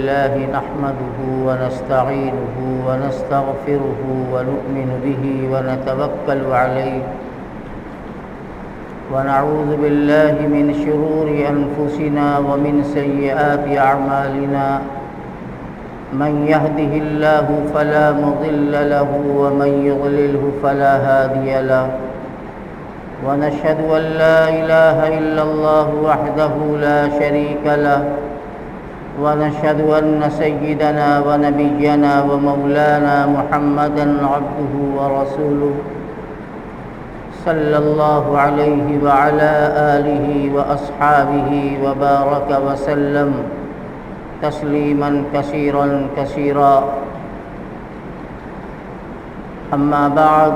لله نحمده ونستعينه ونستغفره ونؤمن به ونتوكل عليه ونعوذ بالله من شرور أنفسنا ومن سيئات أعمالنا من يهده الله فلا مضل له ومن يضلله فلا هادي له ونشهد أن لا إله إلا الله وحده لا شريك له ونشهد أن سيدنا ونبينا ومولانا محمدا عبده ورسوله صلى الله عليه وعلى آله وأصحابه وبارك وسلم تسليما كثيرا كثيرا. أما بعد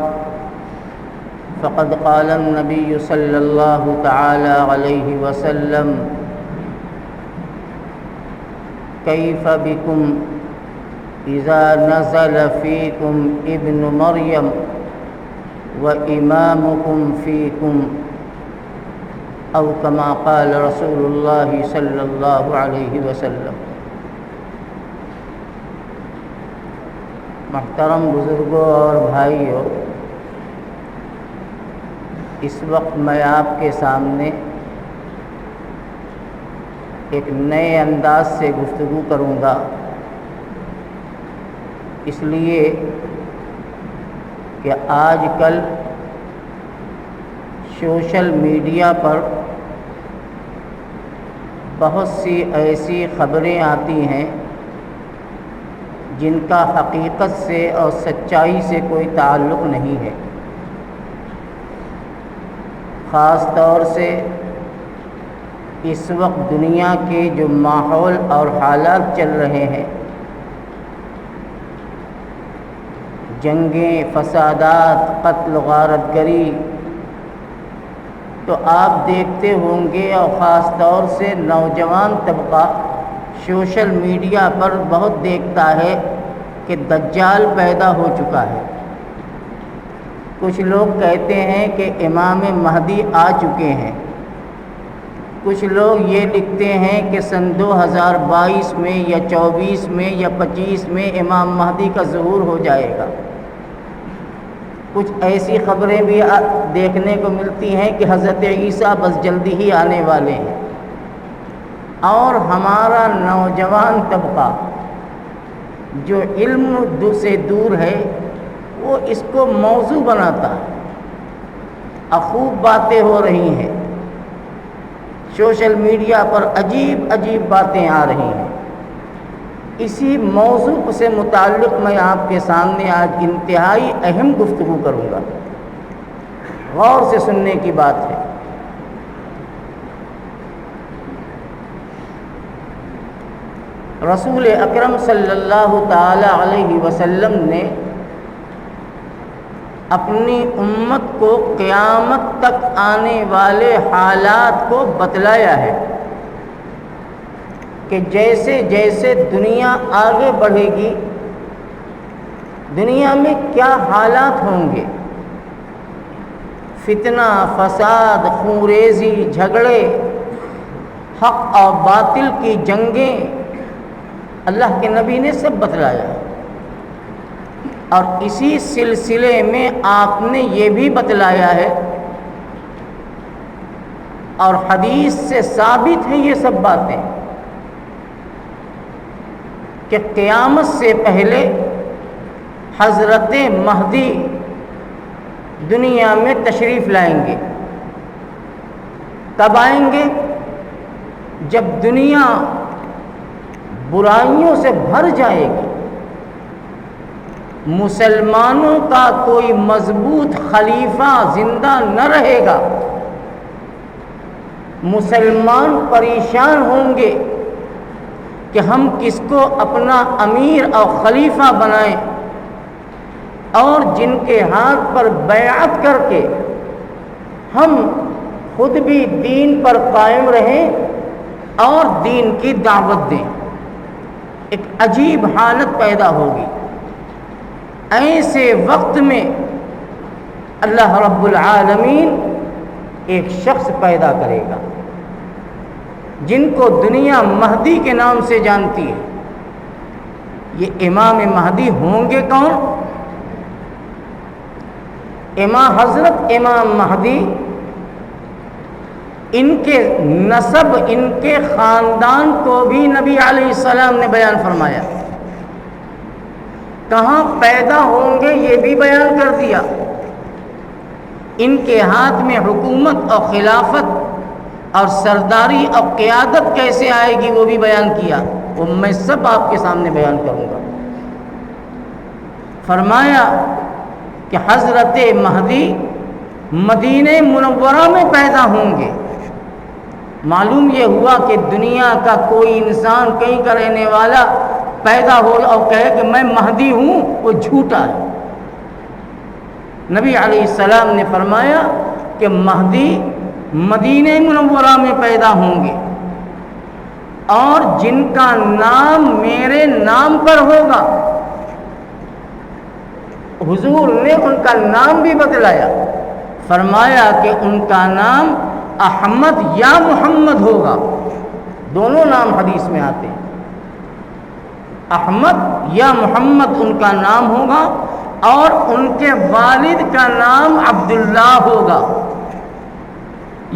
فقد قال النبي صلى الله تعالى عليه وسلم كيف بكم إذا نزل فيكم ابن مريم وإمامكم فيكم أو كما قال رسول الله صلى الله عليه وسلم. محترم بزرگوں اور بھائیوں، اس وقت میں آپ کے سامنے ایک نئے انداز سے گفتگو کروں گا، اس لیے کہ آج کل سوشل میڈیا پر بہت سی ایسی خبریں آتی ہیں جن کا حقیقت سے اور سچائی سے کوئی تعلق نہیں ہے. خاص طور سے اس وقت دنیا کے جو ماحول اور حالات چل رہے ہیں، جنگیں، فسادات، قتل و غارت گری، تو آپ دیکھتے ہوں گے اور خاص طور سے نوجوان طبقہ سوشل میڈیا پر بہت دیکھتا ہے کہ دجال پیدا ہو چکا ہے. کچھ لوگ کہتے ہیں کہ امام مہدی آ چکے ہیں. کچھ لوگ یہ لکھتے ہیں کہ سن 2022 میں یا 24 میں یا 25 میں امام مہدی کا ظہور ہو جائے گا. کچھ ایسی خبریں بھی دیکھنے کو ملتی ہیں کہ حضرت عیسیٰ بس جلدی ہی آنے والے ہیں. اور ہمارا نوجوان طبقہ جو علم سے دور ہے وہ اس کو موضوع بناتا ہے. خوب باتیں ہو رہی ہیں سوشل میڈیا پر، عجیب عجیب باتیں آ رہی ہیں. اسی موضوع سے متعلق میں آپ کے سامنے آج انتہائی اہم گفتگو کروں گا. غور سے سننے کی بات ہے. رسول اکرم صلی اللہ تعالی علیہ وسلم نے اپنی امت کو قیامت تک آنے والے حالات کو بتلایا ہے کہ جیسے جیسے دنیا آگے بڑھے گی، دنیا میں کیا حالات ہوں گے. فتنہ، فساد، خونریزی، جھگڑے، حق اور باطل کی جنگیں، اللہ کے نبی نے سب بتلایا. اور اسی سلسلے میں آپ نے یہ بھی بتلایا ہے اور حدیث سے ثابت ہے یہ سب باتیں کہ قیامت سے پہلے حضرت مہدی دنیا میں تشریف لائیں گے. کب آئیں گے؟ جب دنیا برائیوں سے بھر جائے گی، مسلمانوں کا کوئی مضبوط خلیفہ زندہ نہ رہے گا، مسلمان پریشان ہوں گے کہ ہم کس کو اپنا امیر اور خلیفہ بنائیں، اور جن کے ہاتھ پر بیعت کر کے ہم خود بھی دین پر قائم رہیں اور دین کی دعوت دیں. ایک عجیب حالت پیدا ہوگی. ایسے وقت میں اللہ رب العالمین ایک شخص پیدا کرے گا جن کو دنیا مہدی کے نام سے جانتی ہے. یہ امام مہدی ہوں گے کون؟ حضرت امام مہدی، ان کے نسب، ان کے خاندان کو بھی نبی علیہ السلام نے بیان فرمایا، کہاں پیدا ہوں گے یہ بھی بیان کر دیا، ان کے ہاتھ میں حکومت اور خلافت اور سرداری اور قیادت کیسے آئے گی وہ بھی بیان کیا، وہ میں سب آپ کے سامنے بیان کروں گا۔ فرمایا کہ حضرت مہدی مدینہ منورہ میں پیدا ہوں گے۔ معلوم یہ ہوا کہ دنیا کا کوئی انسان کہیں کا رہنے والا پیدا ہو اور کہے کہ میں مہدی ہوں، وہ جھوٹا ہے۔ نبی علیہ السلام نے فرمایا کہ مہدی مدینہ منورہ میں پیدا ہوں گے، اور جن کا نام میرے نام پر ہوگا۔ حضور نے ان کا نام بھی بتلایا، فرمایا کہ ان کا نام احمد یا محمد ہوگا، دونوں نام حدیث میں آتے ہیں، احمد یا محمد ان کا نام ہوگا، اور ان کے والد کا نام عبداللہ ہوگا۔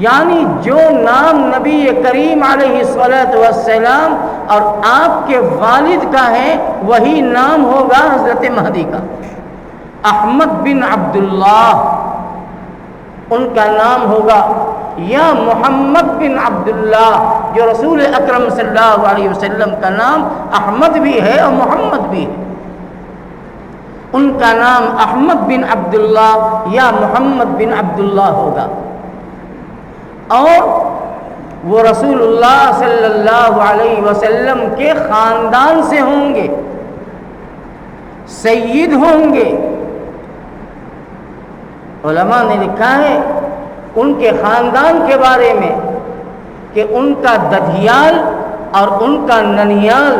یعنی جو نام نبی کریم علیہ الصلوۃ والسلام اور آپ کے والد کا ہے وہی نام ہوگا حضرت مہدی کا، احمد بن عبداللہ ان کا نام ہوگا، یا محمد بن عبداللہ، جو رسول اکرم صلی اللہ علیہ وسلم کا نام احمد بھی ہے اور محمد بھی ہے، ان کا نام احمد بن عبداللہ یا محمد بن عبداللہ ہوگا، اور وہ رسول اللہ صلی اللہ علیہ وسلم کے خاندان سے ہوں گے، سید ہوں گے۔ علماء نے لکھا ہے ان کے خاندان کے بارے میں کہ ان کا ددھیال اور ان کا ننیال،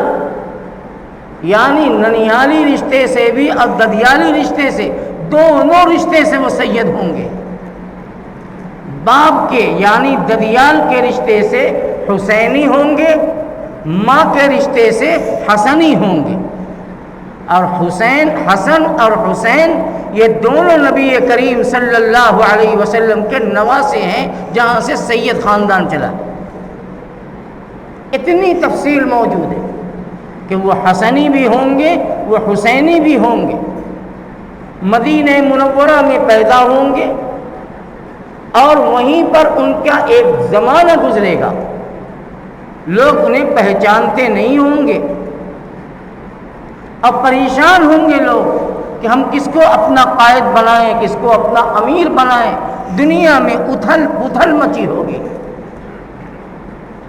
یعنی ننیالی رشتے سے بھی اور ددھیالی رشتے سے، دونوں رشتے سے وہ سید ہوں گے۔ باپ کے یعنی ددھیال کے رشتے سے حسینی ہوں گے، ماں کے رشتے سے حسنی ہوں گے، اور حسن اور حسین یہ دونوں نبی کریم صلی اللہ علیہ وسلم کے نواسے ہیں، جہاں سے سید خاندان چلا۔ اتنی تفصیل موجود ہے کہ وہ حسنی بھی ہوں گے، وہ حسینی بھی ہوں گے، مدینہ منورہ میں پیدا ہوں گے، اور وہیں پر ان کا ایک زمانہ گزرے گا، لوگ انہیں پہچانتے نہیں ہوں گے، اور پریشان ہوں گے لوگ کہ ہم کس کو اپنا قائد بنائیں، کس کو اپنا امیر بنائیں، دنیا میں اتھل پتھل مچی ہوگی۔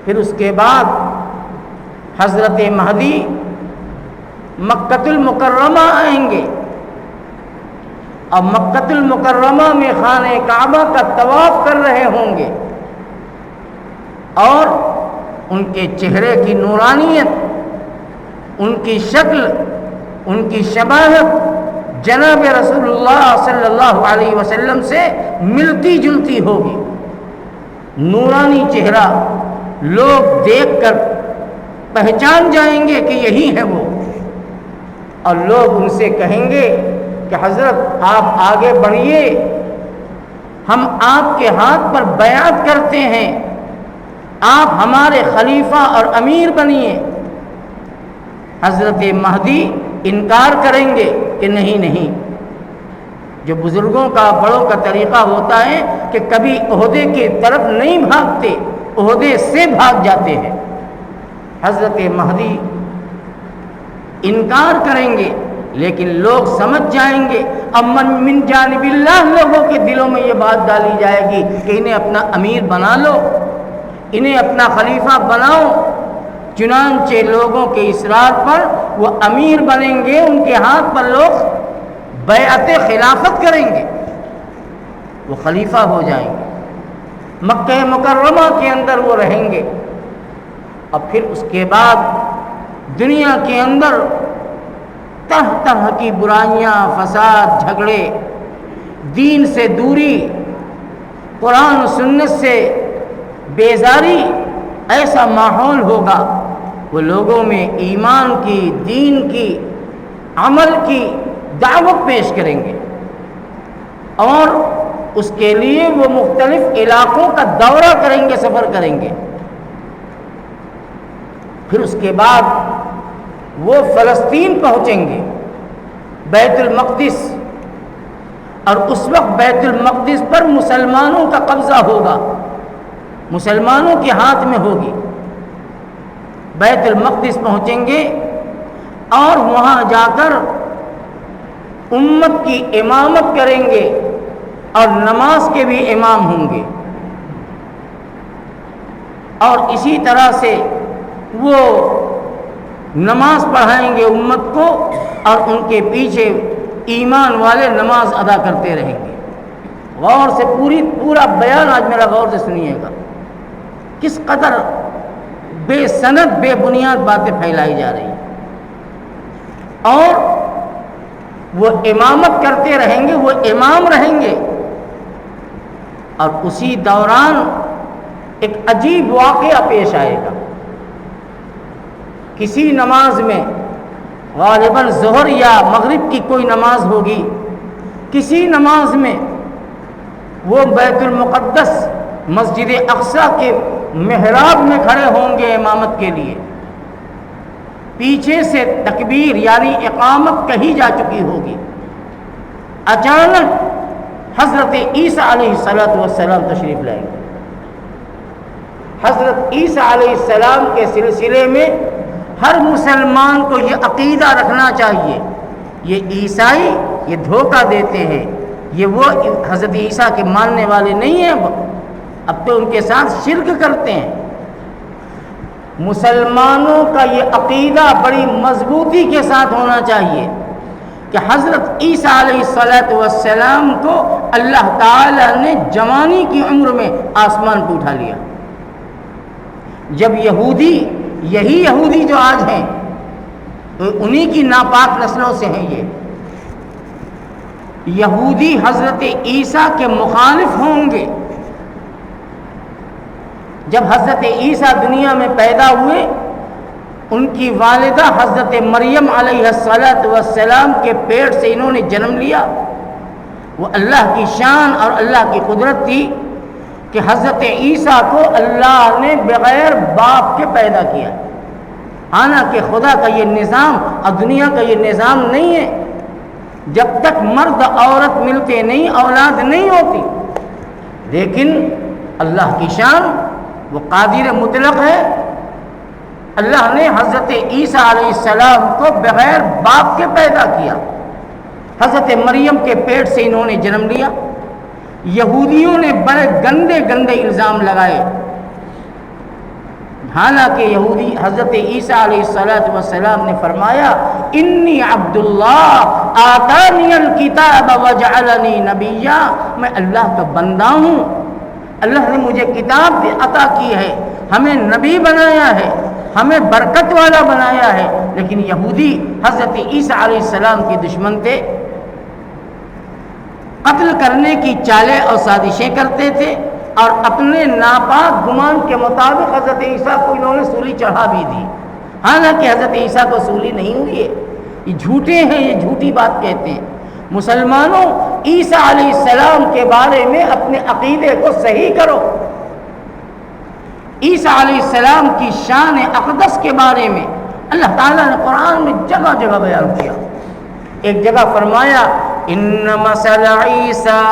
پھر اس کے بعد حضرت مہدی مکۃ المکرمہ آئیں گے، اور مکۃ المکرمہ میں خانہ کعبہ کا طواف کر رہے ہوں گے، اور ان کے چہرے کی نورانیت، ان کی شکل، ان کی شباہت جناب رسول اللہ صلی اللہ علیہ وسلم سے ملتی جلتی ہوگی۔ نورانی چہرہ، لوگ دیکھ کر پہچان جائیں گے کہ یہی ہے وہ، اور لوگ ان سے کہیں گے کہ حضرت آپ آگے بڑھیے، ہم آپ کے ہاتھ پر بیعت کرتے ہیں، آپ ہمارے خلیفہ اور امیر بنیے۔ حضرت مہدی انکار کریں گے کہ نہیں، جو بزرگوں کا بڑوں کا طریقہ ہوتا ہے کہ کبھی عہدے کی طرف نہیں بھاگتے، عہدے سے بھاگ جاتے ہیں۔ حضرت مہدی انکار کریں گے، لیکن لوگ سمجھ جائیں گے، امن من جانب اللہ، لوگوں کے دلوں میں یہ بات ڈالی جائے گی کہ انہیں اپنا امیر بنا لو، انہیں اپنا خلیفہ بناؤ۔ چنانچہ لوگوں کے اصرار پر وہ امیر بنیں گے، ان کے ہاتھ پر لوگ بیعت خلافت کریں گے، وہ خلیفہ ہو جائیں گے، مکہ مکرمہ کے اندر وہ رہیں گے، اور پھر اس کے بعد دنیا کے اندر طرح طرح کی برائیاں، فساد، جھگڑے، دین سے دوری، قرآن و سنت سے بیزاری، ایسا ماحول ہوگا۔ وہ لوگوں میں ایمان کی، دین کی، عمل کی دعوت پیش کریں گے، اور اس کے لیے وہ مختلف علاقوں کا دورہ کریں گے، سفر کریں گے۔ پھر اس کے بعد وہ فلسطین پہنچیں گے، بیت المقدس، اور اس وقت بیت المقدس پر مسلمانوں کا قبضہ ہوگا، مسلمانوں کے ہاتھ میں ہوگی۔ بیت المقدس پہنچیں گے اور وہاں جا کر امت کی امامت کریں گے اور نماز کے بھی امام ہوں گے، اور اسی طرح سے وہ نماز پڑھائیں گے امت کو، اور ان کے پیچھے ایمان والے نماز ادا کرتے رہیں گے۔ غور سے پورا بیان آج میرا غور سے سنیے گا، کس قدر بے سند بے بنیاد باتیں پھیلائی جا رہی ہیں۔ اور وہ امامت کرتے رہیں گے، وہ امام رہیں گے، اور اسی دوران ایک عجیب واقعہ پیش آئے گا۔ کسی نماز میں، غالباً ظہر یا مغرب کی کوئی نماز ہوگی، کسی نماز میں وہ بیت المقدس مسجد اقصی کے محراب میں کھڑے ہوں گے امامت کے لیے، پیچھے سے تکبیر یعنی اقامت کہی جا چکی ہوگی، اچانک حضرت عیسیٰ علیہ السلام تشریف لائیں گے۔ حضرت عیسیٰ علیہ السلام کے سلسلے میں ہر مسلمان کو یہ عقیدہ رکھنا چاہیے، یہ عیسائی یہ دھوکہ دیتے ہیں، یہ وہ حضرت عیسیٰ کے ماننے والے نہیں ہیں، اب تو ان کے ساتھ شرک کرتے ہیں۔ مسلمانوں کا یہ عقیدہ بڑی مضبوطی کے ساتھ ہونا چاہیے کہ حضرت عیسیٰ علیہ السلام کو اللہ تعالی نے جوانی کی عمر میں آسمان پہ اٹھا لیا۔ جب یہودی، یہی یہودی جو آج ہیں، انہی کی ناپاک نسلوں سے ہیں، یہ یہودی حضرت عیسیٰ کے مخالف ہوں گے۔ جب حضرت عیسیٰ دنیا میں پیدا ہوئے، ان کی والدہ حضرت مریم علیہ السلام کے پیٹ سے انہوں نے جنم لیا۔ وہ اللہ کی شان اور اللہ کی قدرت تھی کہ حضرت عیسیٰ کو اللہ نے بغیر باپ کے پیدا کیا، حالانکہ خدا کا یہ نظام اور دنیا کا یہ نظام نہیں ہے، جب تک مرد عورت ملتے نہیں اولاد نہیں ہوتی، لیکن اللہ کی شان وہ قادر مطلق ہے۔ اللہ نے حضرت عیسیٰ علیہ السلام کو بغیر باپ کے پیدا کیا، حضرت مریم کے پیٹ سے انہوں نے جنم لیا۔ یہودیوں نے بڑے گندے گندے الزام لگائے، حالانکہ یہودی حضرت عیسیٰ علیہ السلام نے فرمایا انی عبداللہ آتانی الکتاب وجعلنی نبیا، میں اللہ کا بندہ ہوں، اللہ نے مجھے کتاب بھی عطا کی ہے، ہمیں نبی بنایا ہے، ہمیں برکت والا بنایا ہے۔ لیکن یہودی حضرت عیسیٰ علیہ السلام کے دشمن تھے، قتل کرنے کی چالیں اور سازشیں کرتے تھے، اور اپنے ناپاک گمان کے مطابق حضرت عیسیٰ کو انہوں نے سولی چڑھا بھی دی، حالانکہ حضرت عیسیٰ کو سولی نہیں ہوئی ہے، یہ جھوٹے ہیں، یہ جھوٹی بات کہتے ہیں۔ مسلمانوں، عیسیٰ علیہ السلام کے بارے میں اپنے عقیدے کو صحیح کرو۔ عیسیٰ علیہ السلام کی شان اقدس کے بارے میں اللہ تعالیٰ نے قرآن میں جگہ جگہ بیان کیا۔ ایک جگہ فرمایا ان مثل عیسیٰ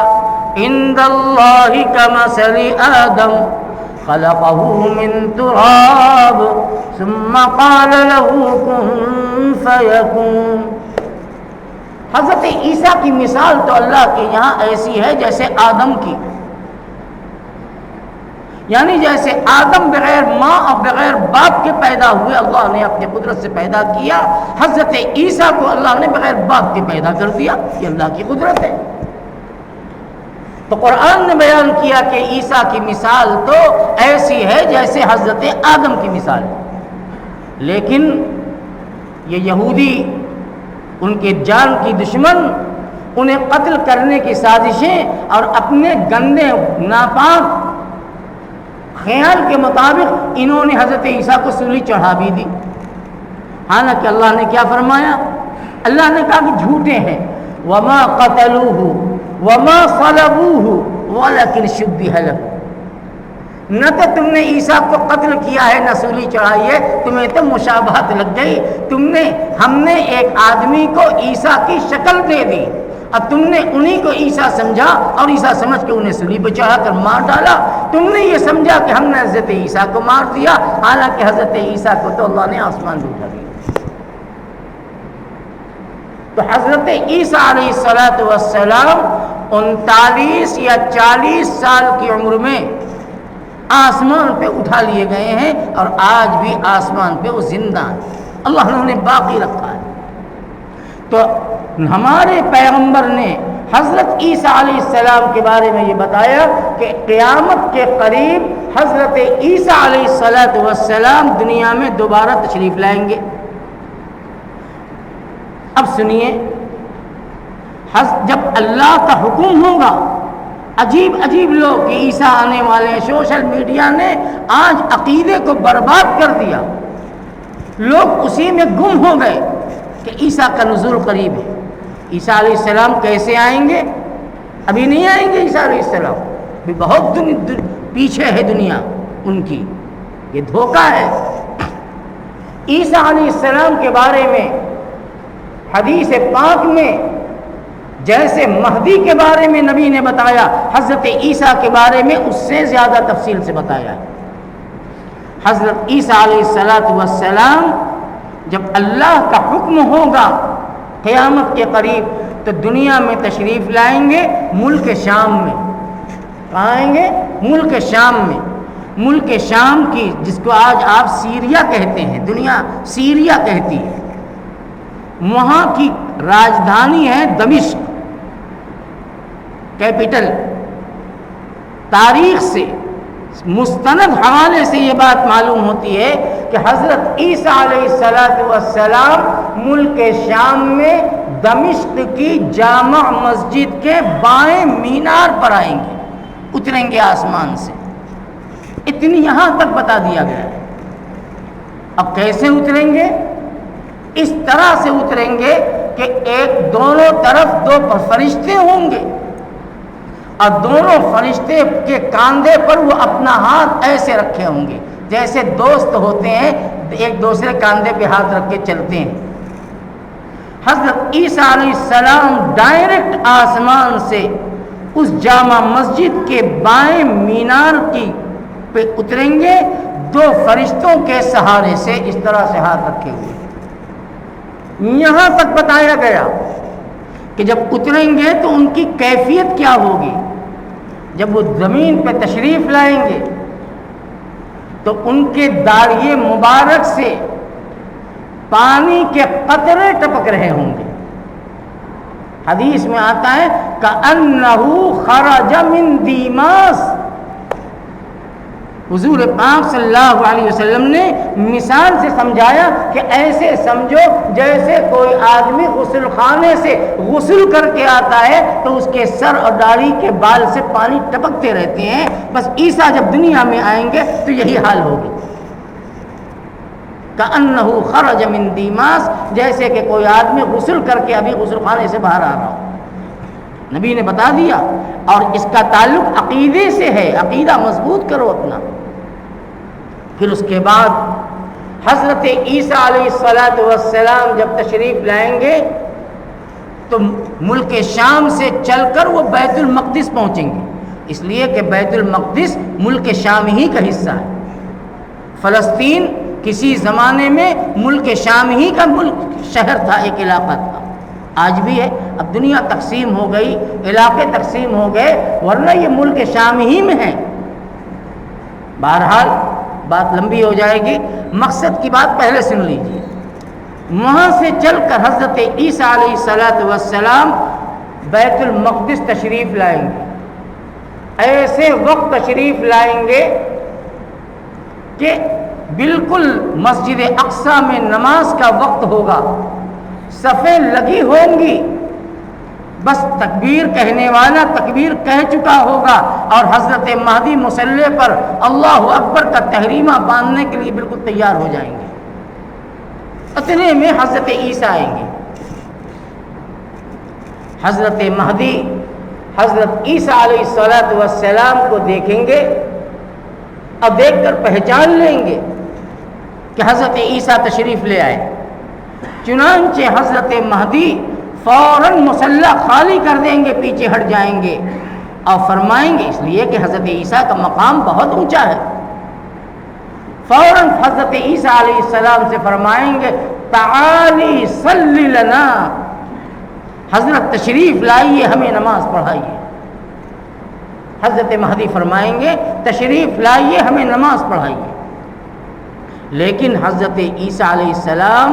عند اللہ کمثل آدم خلقه من تراب ثم قال له كن فيكون۔ حضرت عیسیٰ کی مثال تو اللہ کے یہاں ایسی ہے جیسے آدم کی، یعنی جیسے آدم بغیر ماں اور بغیر باپ کے پیدا ہوئے، اللہ نے اپنی قدرت سے پیدا کیا، حضرت عیسیٰ کو اللہ نے بغیر باپ کے پیدا کر دیا، یہ اللہ کی قدرت ہے۔ تو قرآن نے بیان کیا کہ عیسیٰ کی مثال تو ایسی ہے جیسے حضرت آدم کی مثال ہے، لیکن یہ یہودی، ان کے جان کی دشمن، انہیں قتل کرنے کی سازشیں اور اپنے گندے ناپاک خیال کے مطابق انہوں نے حضرت عیسیٰ کو سولی چڑھا بھی دی۔ حالانکہ اللہ نے کیا فرمایا؟ اللہ نے کہا کہ جھوٹے ہیں، وما قتلوہ وما صلبوہ ولکن شبہ لہ، نہ تو تم نے عیسیٰ کو قتل کیا ہے نہ سولی چڑھائی ہے، تمہیں تو مشابہت لگ گئی، ہم نے ایک آدمی کو عیسیٰ کی شکل دے دی، اب تم نے انہی کو عیسیٰ سمجھا اور عیسیٰ سمجھ کے انہیں سولی پہ چڑھا کر مار ڈالا۔ تم نے یہ سمجھا کہ ہم نے حضرت عیسیٰ کو مار دیا، حالانکہ حضرت عیسیٰ کو تو اللہ نے آسمان سے اٹھا دیا۔ تو حضرت عیسیٰ علیہ السلام 39 یا 40 سال کی عمر میں آسمان پہ اٹھا لیے گئے ہیں، اور آج بھی آسمان پہ وہ زندہ ہیں، اللہ نے انہیں باقی رکھا ہے۔ تو ہمارے پیغمبر نے حضرت عیسیٰ علیہ السلام کے بارے میں یہ بتایا کہ قیامت کے قریب حضرت عیسیٰ علیہ السلام دنیا میں دوبارہ تشریف لائیں گے۔ اب سنیے، جب اللہ کا حکم ہوگا، عجیب عجیب لوگ کہ عیسیٰ آنے والے ہیں، سوشل میڈیا نے آج عقیدے کو برباد کر دیا، لوگ اسی میں گم ہو گئے کہ عیسیٰ کا نزول قریب ہے۔ عیسیٰ علیہ السلام کیسے آئیں گے؟ ابھی نہیں آئیں گے عیسیٰ علیہ السلام، بھی بہت پیچھے ہے دنیا ان کی، یہ دھوکہ ہے۔ عیسیٰ علیہ السلام کے بارے میں حدیث پاک میں جیسے مہدی کے بارے میں نبی نے بتایا، حضرت عیسیٰ کے بارے میں اس سے زیادہ تفصیل سے بتایا ہے۔ حضرت عیسیٰ علیہ السلام جب اللہ کا حکم ہوگا قیامت کے قریب تو دنیا میں تشریف لائیں گے، ملک شام میں۔ کہاں آئیں گے؟ ملک شام میں۔ ملک شام کی، جس کو آج آپ سیریا کہتے ہیں، دنیا سیریا کہتی ہے، وہاں کی راجدھانی ہے دمشق، کیپٹل۔ تاریخ سے مستند حوالے سے یہ بات معلوم ہوتی ہے کہ حضرت عیسیٰ علیہ السلام ملک شام میں دمشق کی جامع مسجد کے بائیں مینار پر آئیں گے، اتریں گے آسمان سے۔ اتنی یہاں تک بتا دیا گیا ہے۔ اب کیسے اتریں گے؟ اس طرح سے اتریں گے کہ ایک دونوں طرف 2 فرشتے ہوں گے، اور دونوں فرشتے کے کاندھے پر وہ اپنا ہاتھ ایسے رکھے ہوں گے، جیسے دوست ہوتے ہیں ایک دوسرے کاندھے پہ ہاتھ رکھ کے چلتے ہیں۔ حضرت عیسیٰ علیہ السلام ڈائریکٹ آسمان سے اس جامع مسجد کے بائیں مینار کی پہ اتریں گے، 2 فرشتوں کے سہارے سے، اس طرح سے ہاتھ رکھے ہوئے۔ یہاں تک بتایا گیا کہ جب اتریں گے تو ان کی کیفیت کیا ہوگی۔ جب وہ زمین پہ تشریف لائیں گے تو ان کے داڑھی مبارک سے پانی کے قطرے ٹپک رہے ہوں گے۔ حدیث میں آتا ہے کأنہ خرج من دیماس، حضور پاک صلی اللہ علیہ وسلم نے مثال سے سمجھایا کہ ایسے سمجھو جیسے کوئی آدمی غسل خانے سے غسل کر کے آتا ہے تو اس کے سر اور داڑھی کے بال سے پانی ٹپکتے رہتے ہیں، بس عیسیٰ جب دنیا میں آئیں گے تو یہی حال ہوگی۔ کأنہ خرج من دیماس، جیسے کہ کوئی آدمی غسل کر کے ابھی غسل خانے سے باہر آ رہا ہو۔ نبی نے بتا دیا، اور اس کا تعلق عقیدے سے ہے، عقیدہ مضبوط کرو اپنا۔ پھر اس کے بعد حضرت عیسیٰ علیہ السلام جب تشریف لائیں گے تو ملک شام سے چل کر وہ بیت المقدس پہنچیں گے، اس لیے کہ بیت المقدس ملک شام ہی کا حصہ ہے۔ فلسطین کسی زمانے میں ملک شام ہی کا شہر تھا، ایک علاقہ تھا، آج بھی ہے۔ اب دنیا تقسیم ہو گئی، علاقے تقسیم ہو گئے، ورنہ یہ ملک شام ہی میں ہے۔ بہرحال بات لمبی ہو جائے گی، مقصد کی بات پہلے سن لیجیے۔ وہاں سے چل کر حضرت عیسیٰ علیہ السلام بیت المقدس تشریف لائیں گے۔ ایسے وقت تشریف لائیں گے کہ بالکل مسجد اقصیٰ میں نماز کا وقت ہوگا، صفیں لگی ہوں گی، بس تکبیر کہنے والا تکبیر کہہ چکا ہوگا، اور حضرت مہدی مصلی پر اللہ اکبر کا تحریمہ باندھنے کے لیے بالکل تیار ہو جائیں گے۔ اتنے میں حضرت عیسیٰ آئیں گے. حضرت مہدی حضرت عیسیٰ علیہ السلام کو دیکھیں گے اور دیکھ کر پہچان لیں گے کہ حضرت عیسیٰ تشریف لے آئے. چنانچہ حضرت مہدی فوراً مصلی خالی کر دیں گے، پیچھے ہٹ جائیں گے اور فرمائیں گے، اس لیے کہ حضرت عیسیٰ کا مقام بہت اونچا ہے، فوراً حضرت عیسیٰ علیہ السلام سے فرمائیں گے تعالی صلی لنا، حضرت تشریف لائیے، ہمیں نماز پڑھائیے. حضرت مہدی فرمائیں گے تشریف لائیے، ہمیں نماز پڑھائیے. لیکن حضرت عیسیٰ علیہ السلام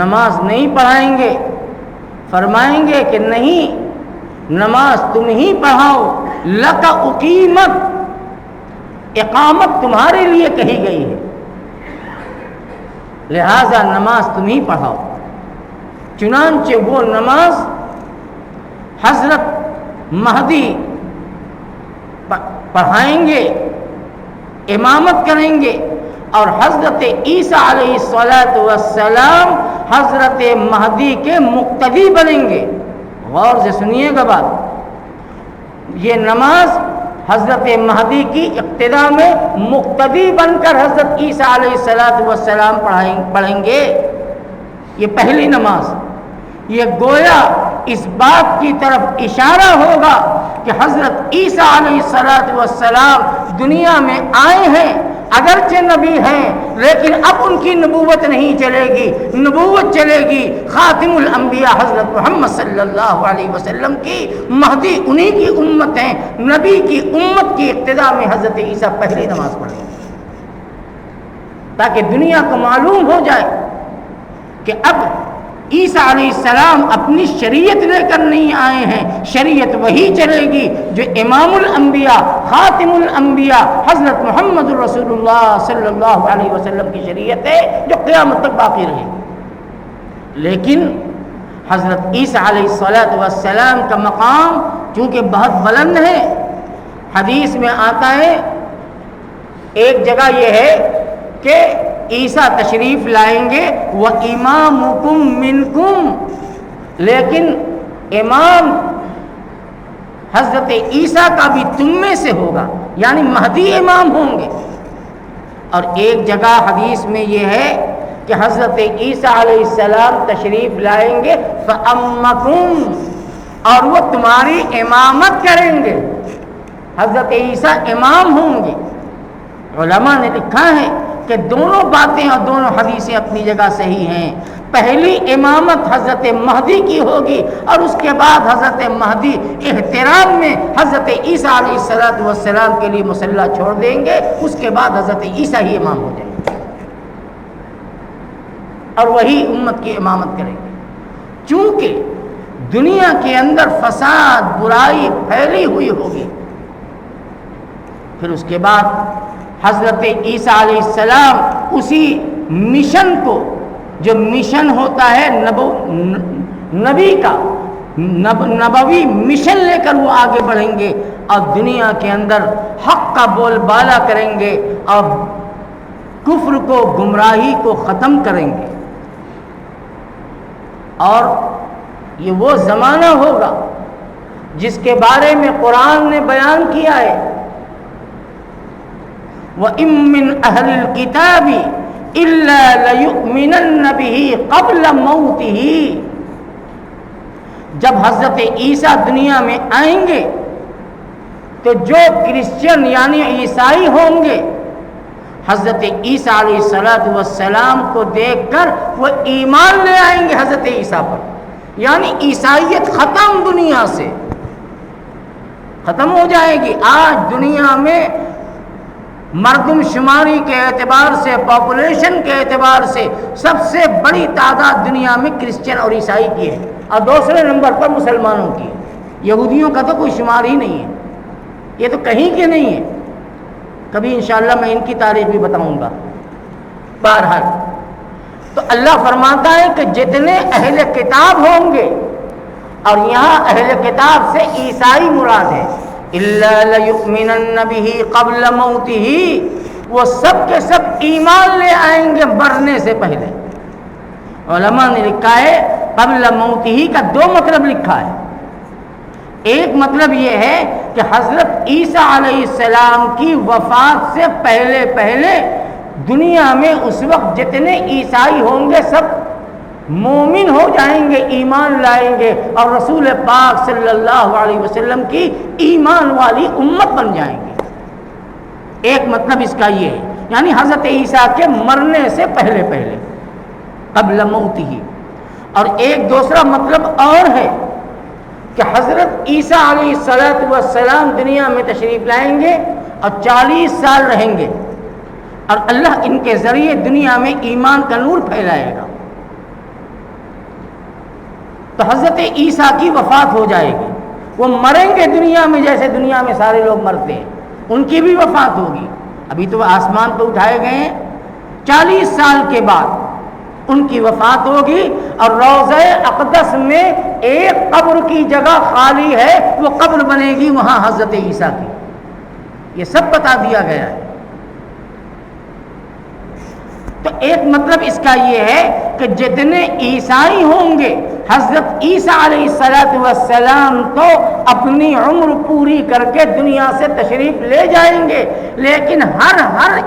نماز نہیں پڑھائیں گے، فرمائیں گے کہ نہیں، نماز تم ہی پڑھاؤ، لک اقیمت، اقامت تمہارے لیے کہی گئی ہے، لہذا نماز تم ہی پڑھاؤ. چنانچہ وہ نماز حضرت مہدی پڑھائیں گے، امامت کریں گے، اور حضرت عیسیٰ علیہ السلام حضرت مہدی کے مقتدی بنیں گے. غور سے سنیے گا بات، یہ نماز حضرت مہدی کی اقتداء میں مقتدی بن کر حضرت عیسیٰ علیہ السلام پڑھیں گے. یہ پہلی نماز، یہ گویا اس بات کی طرف اشارہ ہوگا کہ حضرت عیسیٰ علیہ السلام دنیا میں آئے ہیں، اگرچہ نبی ہیں لیکن اب ان کی نبوت نہیں چلے گی، نبوت چلے گی خاتم الانبیاء حضرت محمد صلی اللہ علیہ وسلم کی. مہدی انہی کی امت ہیں، نبی کی امت کی اقتداء میں حضرت عیسیٰ پہلی نماز پڑھیں گے، تاکہ دنیا کو معلوم ہو جائے کہ اب عیسیٰ علیہ السلام اپنی شریعت لے کر نہیں آئے ہیں، شریعت وہی چلے گی جو امام الانبیاء خاتم الانبیاء حضرت محمد رسول اللہ صلی اللہ علیہ وسلم کی شریعت ہے، جو قیامت تک باقی رہے گی. لیکن حضرت عیسیٰ علیہ السلام کا مقام چونکہ بہت بلند ہے، حدیث میں آتا ہے، ایک جگہ یہ ہے کہ عیسیٰ تشریف لائیں گے وَإِمَامُكُم مِّنكُم، لیکن امام حضرت عیسیٰ کا بھی تم میں سے ہوگا، یعنی مہدی امام ہوں گے. اور ایک جگہ حدیث میں یہ ہے کہ حضرت عیسیٰ علیہ السلام تشریف لائیں گے فَأَمَّكُم، اور وہ تمہاری امامت کریں گے. حضرت عیسیٰ امام ہوں گے. علماء نے لکھا ہے کہ دونوں باتیں اور دونوں حدیثیں اپنی جگہ صحیح ہیں. پہلی امامت حضرت مہدی کی ہوگی اور اس کے بعد حضرت مہدی احترام میں حضرت عیسیٰ علیہ السلام کے لیے مصلی چھوڑ دیں گے، اس کے بعد حضرت عیسیٰ ہی امام ہو جائیں گے اور وہی امت کی امامت کریں گے. چونکہ دنیا کے اندر فساد برائی پھیلی ہوئی ہوگی، پھر اس کے بعد حضرت عیسیٰ علیہ السلام اسی مشن کو، جو مشن ہوتا ہے نبی کا، نبوی مشن لے کر وہ آگے بڑھیں گے اور دنیا کے اندر حق کا بول بالا کریں گے اور کفر کو، گمراہی کو ختم کریں گے. اور یہ وہ زمانہ ہوگا جس کے بارے میں قرآن نے بیان کیا ہے، وَإِن مِّنْ أَهْلِ الْكِتَابِ إِلَّا لَيُؤْمِنَنَّ بِهِ قَبْلَ مَوْتِهِ. جب حضرت عیسیٰ دنیا میں آئیں گے تو جو کرسچن یعنی عیسائی ہوں گے، حضرت عیسیٰ علیہ السلام کو دیکھ کر وہ ایمان لے آئیں گے حضرت عیسیٰ پر، یعنی عیسائیت ختم، دنیا سے ختم ہو جائے گی. آج دنیا میں مردم شماری کے اعتبار سے، پاپولیشن کے اعتبار سے سب سے بڑی تعداد دنیا میں کرسچن اور عیسائی کی ہے، اور دوسرے نمبر پر مسلمانوں کی ہے. یہودیوں کا تو کوئی شمار ہی نہیں ہے، یہ تو کہیں کے نہیں ہے. کبھی انشاءاللہ میں ان کی تاریخ بھی بتاؤں گا. بہرحال تو اللہ فرماتا ہے کہ جتنے اہل کتاب ہوں گے، اور یہاں اہل کتاب سے عیسائی مراد ہے، إِلَّا لَيُؤْمِنَنَّ بِهِ قَبْلَ مَوْتِهِ، وہ سب کے سب ایمان لے آئیں گے مرنے سے پہلے. علماء نے لکھا ہے قبل موتہ کا دو مطلب لکھا ہے. ایک مطلب یہ ہے کہ حضرت عیسیٰ علیہ السلام کی وفات سے پہلے پہلے دنیا میں اس وقت جتنے عیسائی ہوں گے سب مومن ہو جائیں گے، ایمان لائیں گے اور رسول پاک صلی اللہ علیہ وسلم کی ایمان والی امت بن جائیں گے. ایک مطلب اس کا یہ ہے، یعنی حضرت عیسیٰ کے مرنے سے پہلے پہلے قبل موتہ. اور ایک دوسرا مطلب اور ہے کہ حضرت عیسیٰ علیہ السلام دنیا میں تشریف لائیں گے اور 40 سال رہیں گے اور اللہ ان کے ذریعے دنیا میں ایمان کا نور پھیلائے گا. تو حضرت عیسیٰ کی وفات ہو جائے گی، وہ مریں گے دنیا میں جیسے دنیا میں سارے لوگ مرتے ہیں، ان کی بھی وفات ہوگی. ابھی تو وہ آسمان پہ اٹھائے گئے ہیں، 40 سال کے بعد ان کی وفات ہوگی اور روضہ اقدس میں ایک قبر کی جگہ خالی ہے، وہ قبر بنے گی وہاں حضرت عیسیٰ کی. یہ سب بتا دیا گیا ہے. تو ایک مطلب اس کا یہ ہے کہ جتنے عیسائی ہوں گے حضرت عیسیٰ علیہ السلام تو اپنی عمر پوری کر کے دنیا سے تشریف لے جائیں گے، لیکن ہر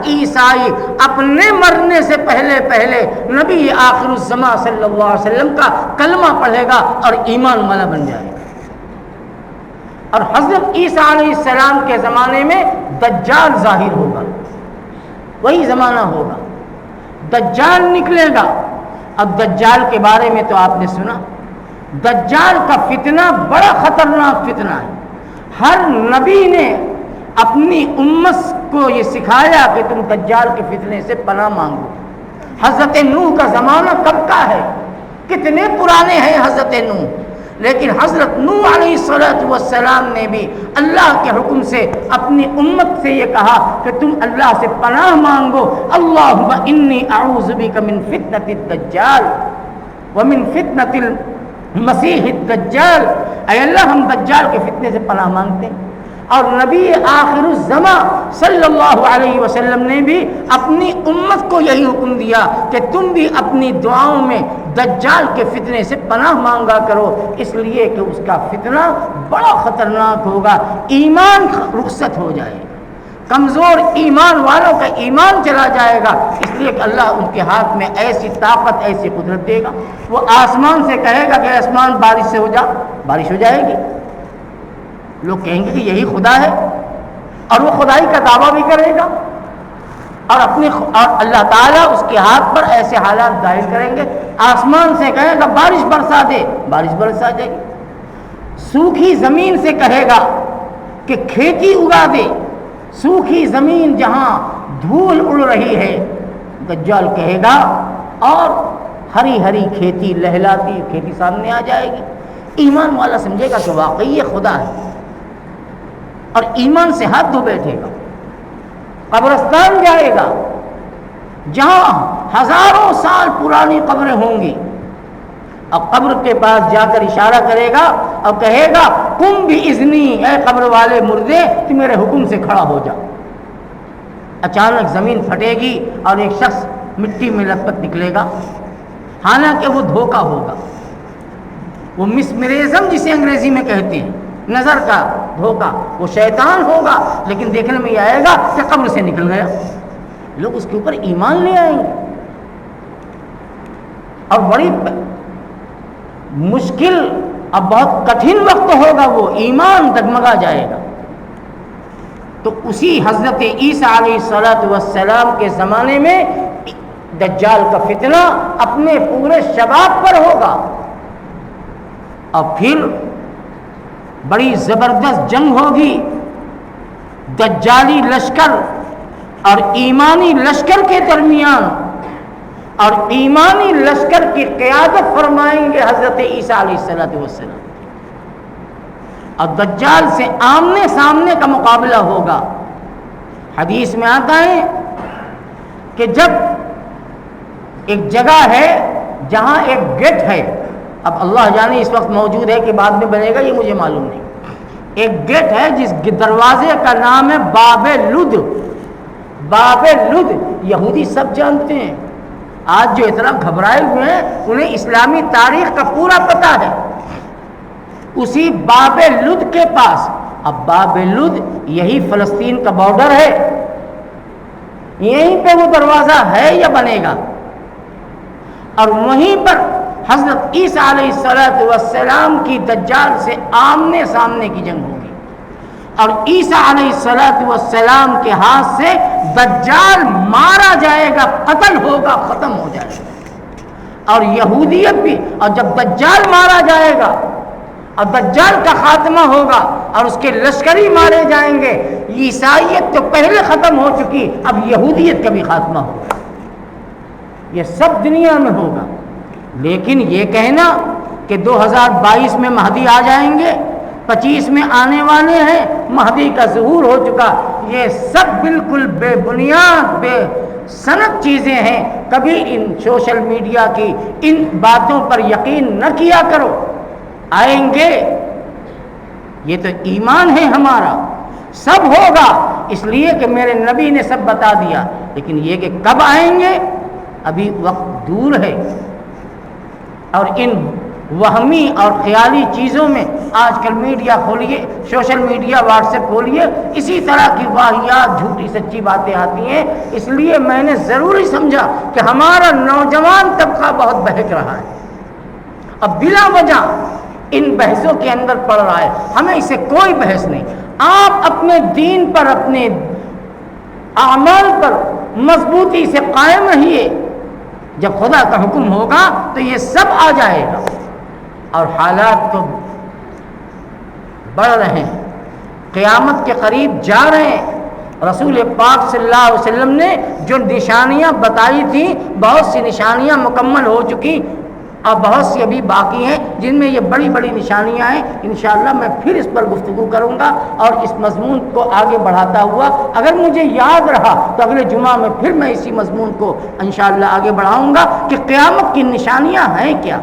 عیسائی اپنے مرنے سے پہلے پہلے نبی آخر الزمان صلی اللہ علیہ وسلم کا کلمہ پڑھے گا اور ایمان والا بن جائے گا. اور حضرت عیسیٰ علیہ السلام کے زمانے میں دجال ظاہر ہوگا، وہی زمانہ ہوگا، دجال نکلے گا. اب دجال کے بارے میں تو آپ نے سنا، دجال کا فتنہ بڑا خطرناک فتنہ ہے. ہر نبی نے اپنی امت کو یہ سکھایا کہ تم دجال کے فتنے سے پناہ مانگو. حضرت نوح کا زمانہ کب کا ہے، کتنے پرانے ہیں حضرت نوح، لیکن حضرت نوح علیہ السلام نے بھی اللہ کے حکم سے اپنی امت سے یہ کہا کہ تم اللہ سے پناہ مانگو، اللہم انی اعوذ بک من فتنۃ الدجال ومن فتنۃ المسیح الدجال. اے اللہ ہم دجال کے فتنے سے پناہ مانگتے ہیں. اور نبی آخر الزمان صلی اللہ علیہ وسلم نے بھی اپنی امت کو یہی حکم دیا کہ تم بھی اپنی دعاؤں میں دجال کے فتنے سے پناہ مانگا کرو، اس لیے کہ اس کا فتنہ بڑا خطرناک ہوگا. ایمان رخصت ہو جائے گا، کمزور ایمان والوں کا ایمان چلا جائے گا، اس لیے کہ اللہ ان کے ہاتھ میں ایسی طاقت ایسی قدرت دے گا. وہ آسمان سے کہے گا کہ آسمان بارش سے ہو جا، بارش ہو جائے گی. لوگ کہیں گے کہ یہی خدا ہے، اور وہ خدائی کا دعویٰ بھی کرے گا اور اللہ تعالیٰ اس کے ہاتھ پر ایسے حالات ظاہر کریں گے. آسمان سے کہے گا بارش برسا دے، بارش برسا جائے گی. سوکھی زمین سے کہے گا کہ کھیتی اگا دے، سوکھی زمین جہاں دھول اڑ رہی ہے دجال کہے گا اور ہری ہری کھیتی، لہلاتی کھیتی سامنے آ جائے گی. ایمان والا سمجھے گا کہ واقعی یہ خدا ہے اور ایمان سے ہاتھ دھو بیٹھے گا. قبرستان جائے گا جہاں ہزاروں سال پرانی قبریں ہوں گی اور قبر کے پاس جا کر اشارہ کرے گا اور کہے گا قم بإذنی، اے قبر والے مردے تو میرے حکم سے کھڑا ہو جا. اچانک زمین پھٹے گی اور ایک شخص مٹی میں لپٹ نکلے گا، حالانکہ وہ دھوکہ ہوگا، وہ مسمریزم جسے انگریزی میں کہتے ہیں، نظر کا دھوکہ، وہ شیطان ہوگا، لیکن دیکھنے میں یہ آئے گا کہ قبر سے نکل گیا. لوگ اس کے اوپر ایمان لے آئیں گے اور بڑی مشکل اب بہت کٹھن وقت ہوگا، وہ ایمان ڈگمگا جائے گا. تو اسی حضرت عیسیٰ علیہ السلام کے زمانے میں دجال کا فتنہ اپنے پورے شباب پر ہوگا اور پھر بڑی زبردست جنگ ہوگی. دجالی لشکر اور ایمانی لشکر کے درمیان، اور ایمانی لشکر کی قیادت فرمائیں گے حضرت عیسیٰ علیہ السلام. اور دجال سے آمنے سامنے کا مقابلہ ہوگا. حدیث میں آتا ہے کہ جب ایک جگہ ہے جہاں ایک گیٹ ہے، اب اللہ جانے اس وقت موجود ہے کہ بعد میں بنے گا یہ مجھے معلوم نہیں، ایک گیٹ ہے جس دروازے کا نام ہے باب لد. باب لد یہودی سب جانتے ہیں، آج جو اتنا گھبرائے ہوئے ہیں انہیں اسلامی تاریخ کا پورا پتہ ہے. اسی باب لد کے پاس، اب باب لد یہی فلسطین کا بارڈر ہے، یہیں پہ وہ دروازہ ہے یا بنے گا، اور وہیں پر حضرت عیسیٰ علیہ السلام کی دجال سے آمنے سامنے کی جنگ ہوگی، اور عیسیٰ علیہ السلام کے ہاتھ سے دجال مارا جائے گا، قتل ہوگا، ختم ہو جائے گا. اور یہودیت بھی، اور جب دجال مارا جائے گا اور دجال کا خاتمہ ہوگا اور اس کے لشکری مارے جائیں گے، عیسائیت تو پہلے ختم ہو چکی، اب یہودیت کا بھی خاتمہ ہوگا. یہ سب دنیا میں ہوگا. لیکن یہ کہنا کہ 2022 میں مہدی آ جائیں گے، 25 میں آنے والے ہیں، مہدی کا ظہور ہو چکا، یہ سب بالکل بے بنیاد، بے سند چیزیں ہیں. کبھی ان سوشل میڈیا کی ان باتوں پر یقین نہ کیا کرو. آئیں گے، یہ تو ایمان ہے ہمارا، سب ہوگا، اس لیے کہ میرے نبی نے سب بتا دیا. لیکن یہ کہ کب آئیں گے ابھی وقت دور ہے. اور ان وہمی اور خیالی چیزوں میں آج کل میڈیا کھولیے، سوشل میڈیا، واٹس ایپ کھولیے، اسی طرح کی واہیات جھوٹی سچی باتیں آتی ہیں. اس لیے میں نے ضروری سمجھا کہ ہمارا نوجوان طبقہ بہت بہک رہا ہے، اب بلا وجہ ان بحثوں کے اندر پڑ رہا ہے. ہمیں اس سے کوئی بحث نہیں. آپ اپنے دین پر، اپنے اعمال پر مضبوطی سے قائم رہیے. جب خدا کا حکم ہوگا تو یہ سب آ جائے گا. اور حالات تو بڑھ رہے ہیں، قیامت کے قریب جا رہے ہیں. رسول پاک صلی اللہ علیہ وسلم نے جو نشانیاں بتائی تھیں، بہت سی نشانیاں مکمل ہو چکی اور بہت سی ابھی باقی ہیں، جن میں یہ بڑی بڑی نشانیاں ہیں. انشاءاللہ میں پھر اس پر گفتگو کروں گا اور اس مضمون کو آگے بڑھاتا ہوا، اگر مجھے یاد رہا تو اگلے جمعہ میں پھر میں اسی مضمون کو انشاءاللہ آگے بڑھاؤں گا کہ قیامت کی نشانیاں ہیں کیا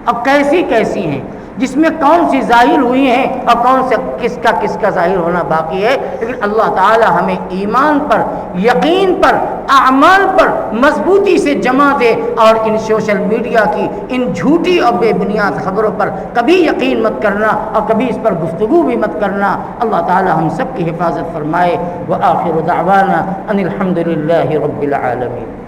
اور کیسی کیسی ہیں، جس میں کون سی ظاہر ہوئی ہیں اور کون سے کس کا ظاہر ہونا باقی ہے. لیکن اللہ تعالی ہمیں ایمان پر، یقین پر، اعمال پر مضبوطی سے جمع دے، اور ان سوشل میڈیا کی ان جھوٹی اور بے بنیاد خبروں پر کبھی یقین مت کرنا اور کبھی اس پر گفتگو بھی مت کرنا. اللہ تعالی ہم سب کی حفاظت فرمائے. وآخر دعوانا ان الحمد للہ رب العالمین.